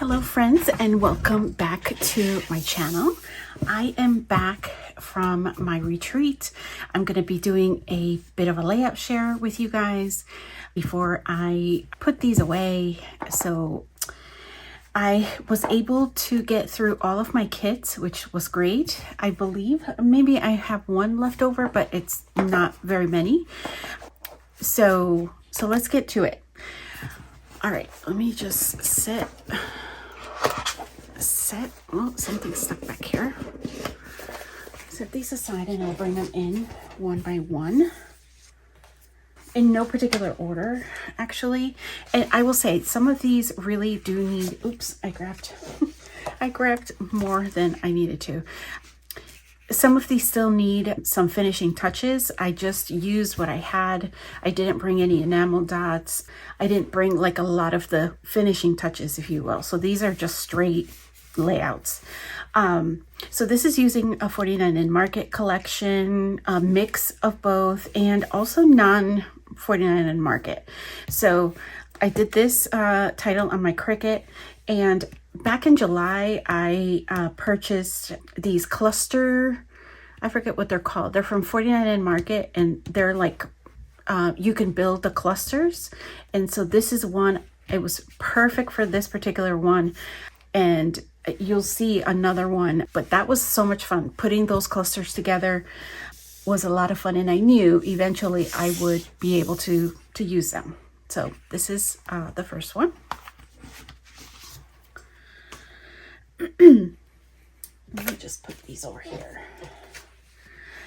Hello friends, and welcome back to my channel. I am back from my retreat. I'm going to be doing a bit of a layout share with you guys before I put these away. So I was able to get through all of my kits, which was great. I believe maybe I have one left over, but it's not very many. So let's get to it. All right, let me just set. Oh, something's stuck back here. Set these aside and I'll bring them in one by one. In no particular order, actually. And I will say some of these really do need, oops, I grabbed more than I needed to. Some of these still need some finishing touches. I just used what I had. I didn't bring any enamel dots. I didn't bring like a lot of the finishing touches, if you will. So these are just straight layouts. So this is using a 49 in Market collection, a mix of both, and also non 49 in Market. So I did this title on my Cricut, and back in July, I purchased these cluster, I forget what they're called. They're from 49 in Market, and they're like, you can build the clusters. And so this is one, it was perfect for this particular one. And you'll see another one, but that was so much fun. Putting those clusters together was a lot of fun. And I knew eventually I would be able to use them. So this is the first one. Let me just put these over here.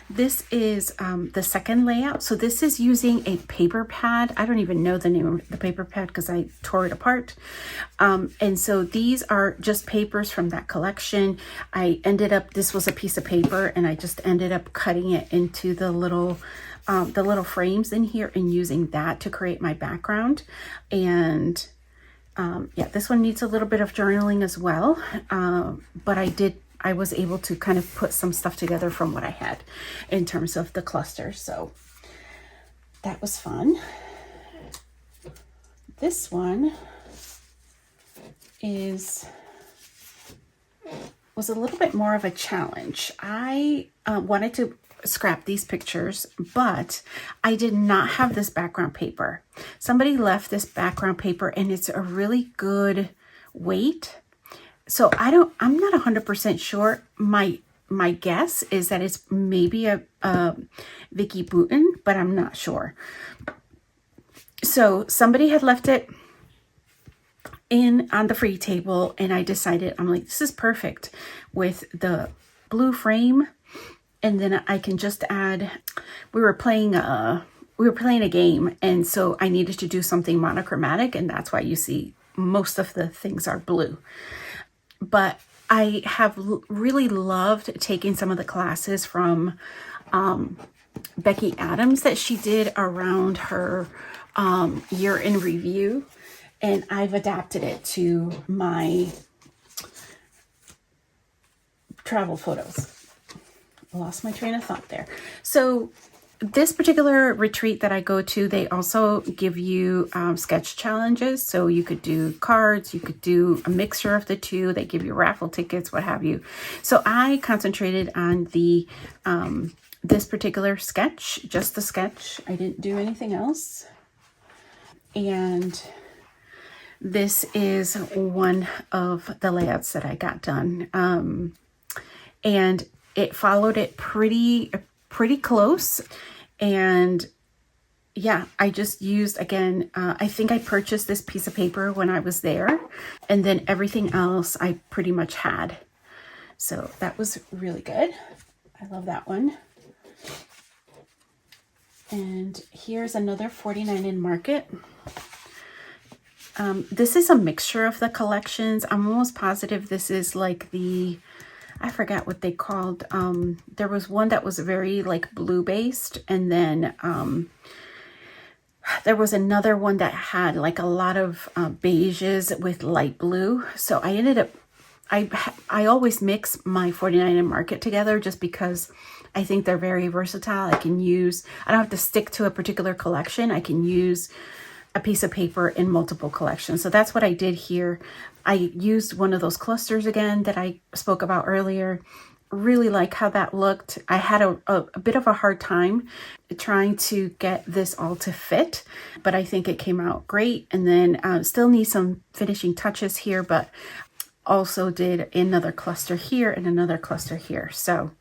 This is the second layout. So this is using a paper pad. I don't even know the name of the paper pad because I tore it apart. And so these are just papers from that collection. I ended up, this was a piece of paper, and I just ended up cutting it into the little frames in here and using that to create my background. And yeah, this one needs a little bit of journaling as well. But I was able to kind of put some stuff together from what I had in terms of the cluster. So that was fun. This one was a little bit more of a challenge. I wanted to scrap these pictures, but I did not have this background paper. Somebody left this background paper, and it's a really good weight. So I'm not 100% sure. My guess is that it's maybe a Vicky Boutin, but I'm not sure. So somebody had left it on the free table, and I decided, I'm like, this is perfect with the blue frame. And then I can just add, we were playing a game, and so I needed to do something monochromatic, and that's why you see most of the things are blue. But I have really loved taking some of the classes from Becky Adams that she did around her year in review, and I've adapted it to my travel photos. Lost my train of thought there. So this particular retreat that I go to, they also give you sketch challenges. So you could do cards, you could do a mixture of the two. They give you raffle tickets, what have you. So I concentrated on the this particular sketch, just the sketch. I didn't do anything else. And this is one of the layouts that I got done. And it followed it pretty close. And yeah, I just used, again, I think I purchased this piece of paper when I was there, and then everything else I pretty much had. So that was really good. I love that one. And here's another 49 in Market. This is a mixture of the collections. I'm almost positive this is like I forgot what they called. There was one that was very like blue based, and then there was another one that had like a lot of beiges with light blue. So I ended up, I always mix my 49 in Market together just because I think they're very versatile. I don't have to stick to a particular collection. I can use a piece of paper in multiple collections. So that's what I did here. I used one of those clusters again that I spoke about earlier. Really like how that looked. I had a bit of a hard time trying to get this all to fit, but I think it came out great. And then still need some finishing touches here, but also did another cluster here and another cluster here. So,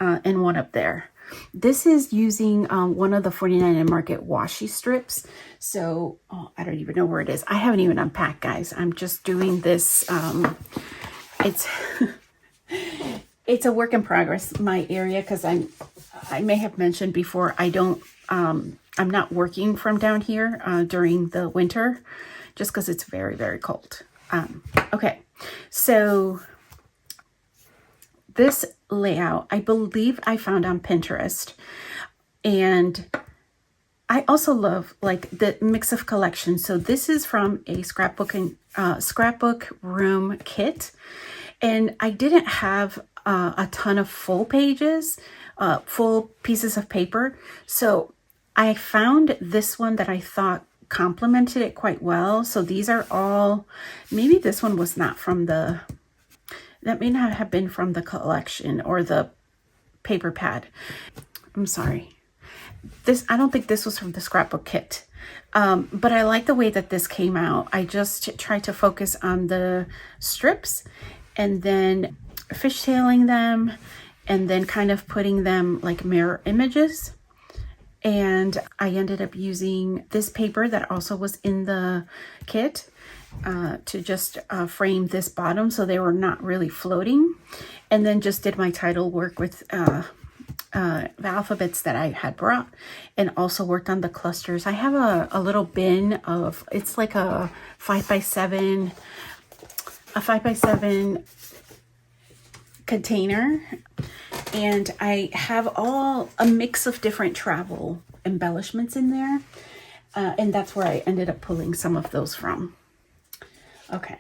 and one up there. This is using one of the 49 and Market washi strips. So, I don't even know where it is. I haven't even unpacked, guys. I'm just doing this. It's it's a work in progress, my area, because I may have mentioned before, I'm not working from down here during the winter, just because it's very, very cold. Okay, so this layout, I believe I found on Pinterest, and I also love like the mix of collections. So this is from a scrapbook room kit, and I didn't have a ton of full pages, full pieces of paper. So I found this one that I thought complemented it quite well. So these are all, maybe this one was not from the, that may not have been from the collection or the paper pad. I'm sorry. I don't think this was from the scrapbook kit. But I like the way that this came out. I just tried to focus on the strips and then fishtailing them and then kind of putting them like mirror images. And I ended up using this paper that also was in the kit to just frame this bottom so they were not really floating. And then just did my title work with the alphabets that I had brought, and also worked on the clusters. I have a little bin of, it's like a 5x7 container, and I have a mix of different travel embellishments in there, and that's where I ended up pulling some of those from. Okay,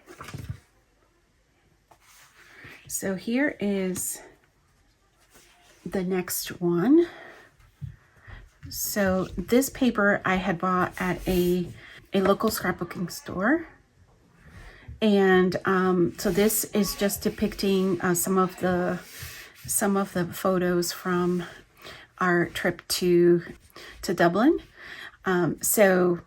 so here is the next one. So this paper I had bought at a local scrapbooking store. And so this is just depicting some of the photos from our trip to Dublin. So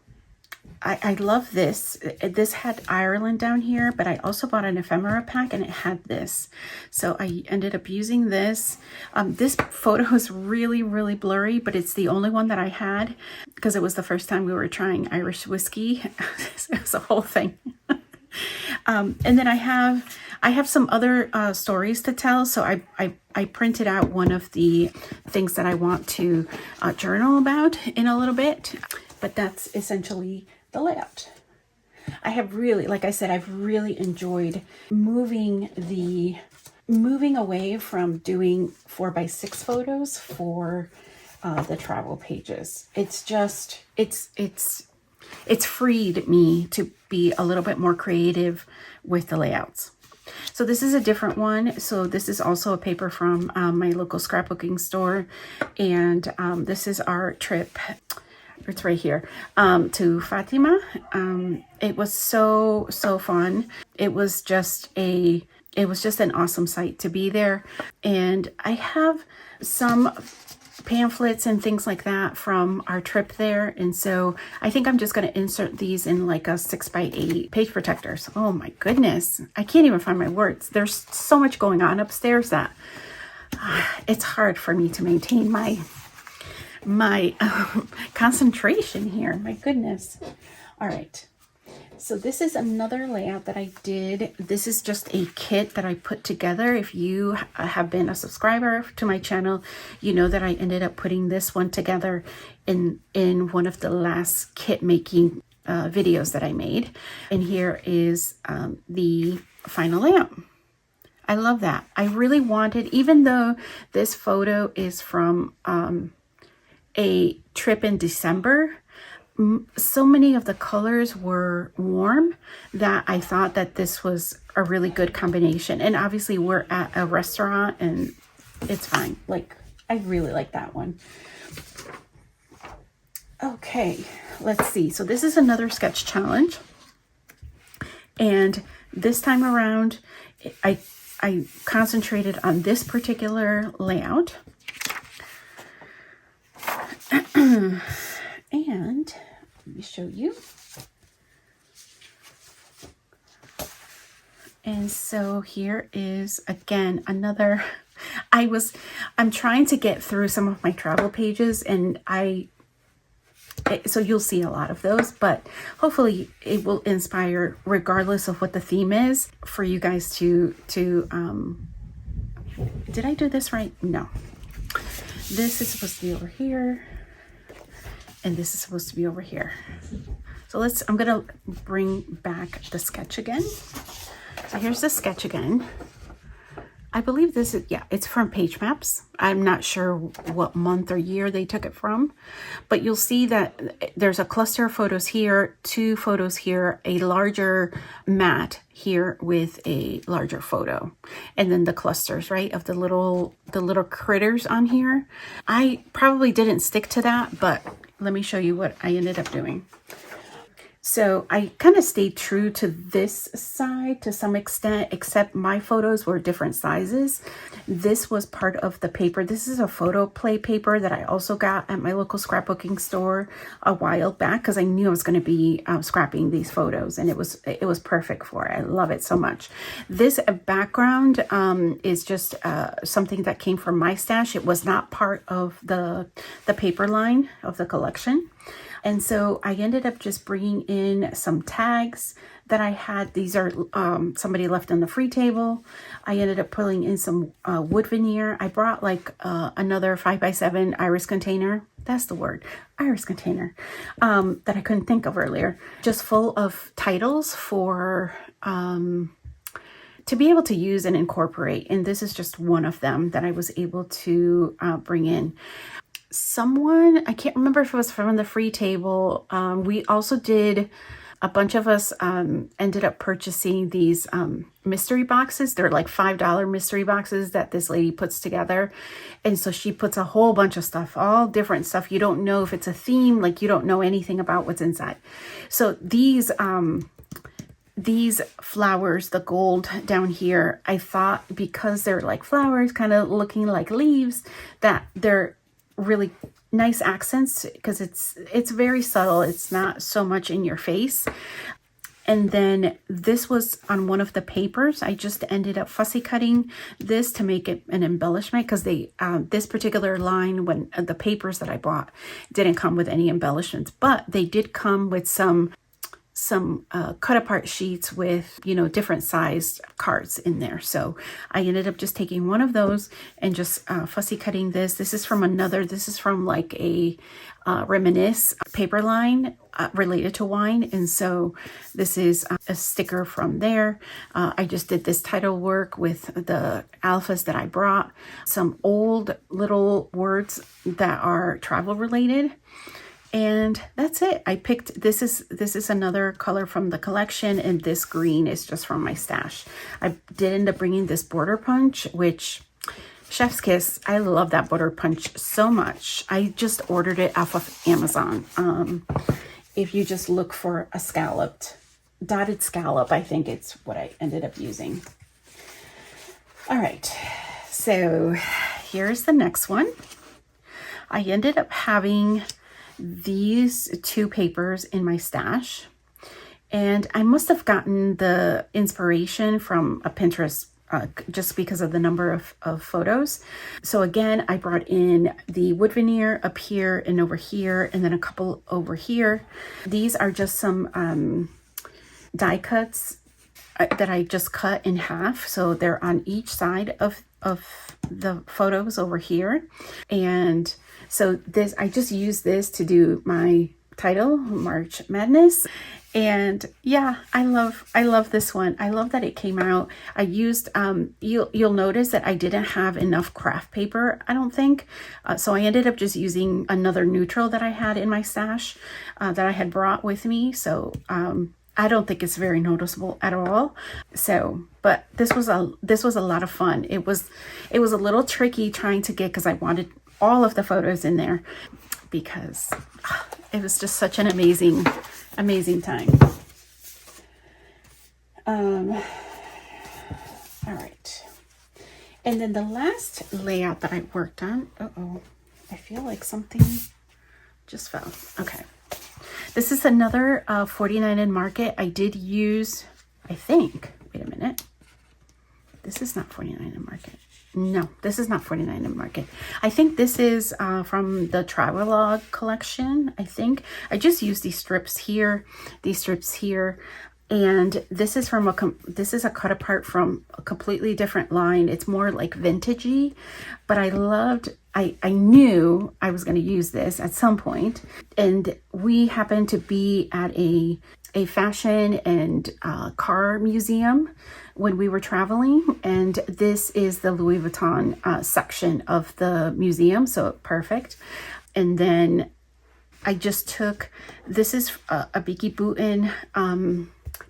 I love this. This had Ireland down here, but I also bought an ephemera pack and it had this. So I ended up using this. This photo is really, really blurry, but it's the only one that I had because it was the first time we were trying Irish whiskey. It was a whole thing. And then I have some other stories to tell. So I printed out one of the things that I want to journal about in a little bit, but that's essentially the layout. I have really, like I said, I've really enjoyed moving away from doing 4x6 photos for the travel pages. It's just, it's freed me to be a little bit more creative with the layouts. So this is a different one. So this is also a paper from my local scrapbooking store. And this is our trip. It's right here, to Fatima. It was so fun. It was just an awesome sight to be there. And I have some pamphlets and things like that from our trip there, and so I think I'm just going to insert these in like a 6x8 page protectors. Oh my goodness, I can't even find my words. There's so much going on upstairs that it's hard for me to maintain my concentration here. My goodness. All right, so this is another layout that I did. This is just a kit that I put together. If you have been a subscriber to my channel, you know that I ended up putting this one together in one of the last kit making videos that I made. And here is the final layout. I love that. I really wanted, even though this photo is from a trip in December, so many of the colors were warm that I thought that this was a really good combination. And obviously we're at a restaurant and it's fine. Like, I really like that one. Okay, let's see. So this is another sketch challenge. And this time around, I concentrated on this particular layout. And let me show you. And so here is again another, I'm trying to get through some of my travel pages, and so you'll see a lot of those, but hopefully it will inspire, regardless of what the theme is, for you guys to did I do this right? No. This is supposed to be over here, and this is supposed to be over here. So I'm gonna bring back the sketch again. So here's the sketch again. I believe this is, yeah, it's from Page Maps. I'm not sure what month or year they took it from, but you'll see that there's a cluster of photos here, 2 photos here, a larger mat here with a larger photo, and then the clusters, right, of the little critters on here. I probably didn't stick to that, but let me show you what I ended up doing. So I kind of stayed true to this side to some extent, except my photos were different sizes. This was part of the paper. This is a photo play paper that I also got at my local scrapbooking store a while back, because I knew I was going to be scrapping these photos, and it was perfect for it. I love it so much. This background is just something that came from my stash. It was not part of the paper line of the collection. And so I ended up just bringing in some tags that I had. These are somebody left on the free table. I ended up pulling in some wood veneer. I brought like another 5x7 iris container. That's the word, iris container, that I couldn't think of earlier. Just full of titles for to be able to use and incorporate. And this is just one of them that I was able to bring in. Someone, I can't remember if it was from the free table. We also did, a bunch of us ended up purchasing these mystery boxes. They're like $5 mystery boxes that this lady puts together. And so she puts a whole bunch of stuff, all different stuff. You don't know if it's a theme, like you don't know anything about what's inside. So these flowers, the gold down here, I thought because they're like flowers, kind of looking like leaves, that they're really nice accents, because it's very subtle. It's not so much in your face. And then this was on one of the papers. I just ended up fussy cutting this to make it an embellishment, because they this particular line, when the papers that I bought didn't come with any embellishments, but they did come with some cut apart sheets with, you know, different sized cards in there. So I ended up just taking one of those and just fussy cutting this. This is from like a Reminisce paper line related to wine. And so this is a sticker from there. I just did this title work with the alphas that I brought, some old little words that are travel related. And that's it. I picked, this is another color from the collection, and this green is just from my stash. I did end up bringing this border punch, which, chef's kiss, I love that border punch so much. I just ordered it off of Amazon. If you just look for a dotted scallop, I think it's what I ended up using. All right, so here's the next one. I ended up having these 2 papers in my stash, and I must have gotten the inspiration from a Pinterest just because of the number of photos. So again, I brought in the wood veneer up here and over here, and then a couple over here. These are just some die cuts that I just cut in half, so they're on each side of the photos over here. And so this, I just use this to do my title, March Madness. And yeah, I love this one. I love that it came out. I used, you'll notice that I didn't have enough craft paper, I don't think. So I ended up just using another neutral that I had in my stash that I had brought with me. So I don't think it's very noticeable at all. So, but this was a lot of fun. It was a little tricky trying to get, because I wanted all of the photos in there. because it was just such an amazing time. All right. And then the last layout that I worked on, I feel like something just fell. Okay. This is another 49 in Market. I did use, I think, wait a minute. This is not 49 in Market. No, this is not 49 in Market. I think this is from the Travelog collection. I think I just used these strips here, and this is from this is a cut apart from a completely different line. It's more like vintagey, but I knew I was going to use this at some point, and we happened to be at a fashion and car museum when we were traveling, and this is the Louis Vuitton section of the museum, so perfect. And then I just took, this is a Biki Boutin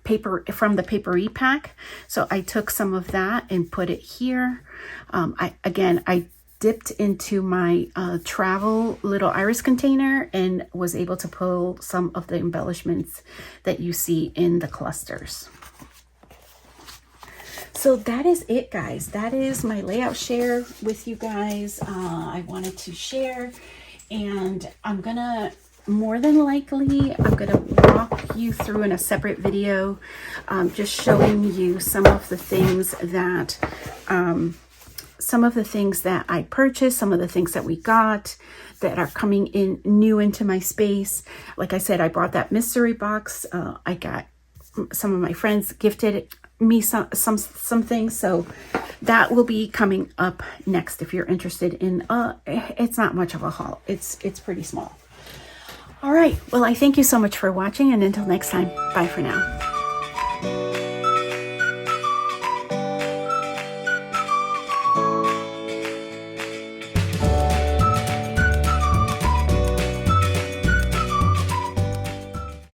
paper from the Papery pack, so I took some of that and put it here. I dipped into my travel little iris container and was able to pull some of the embellishments that you see in the clusters. So that is it, guys. That is my layout share with you guys. I wanted to share, and I'm gonna, more than likely, I'm gonna walk you through in a separate video, just showing you some of the things that I purchased, some of the things that we got that are coming in new into my space. Like I said, I brought that mystery box. I got some of my friends gifted me some things, so that will be coming up next if you're interested in. It's not much of a haul. It's pretty small. All right. Well, I thank you so much for watching, and until next time, bye for now.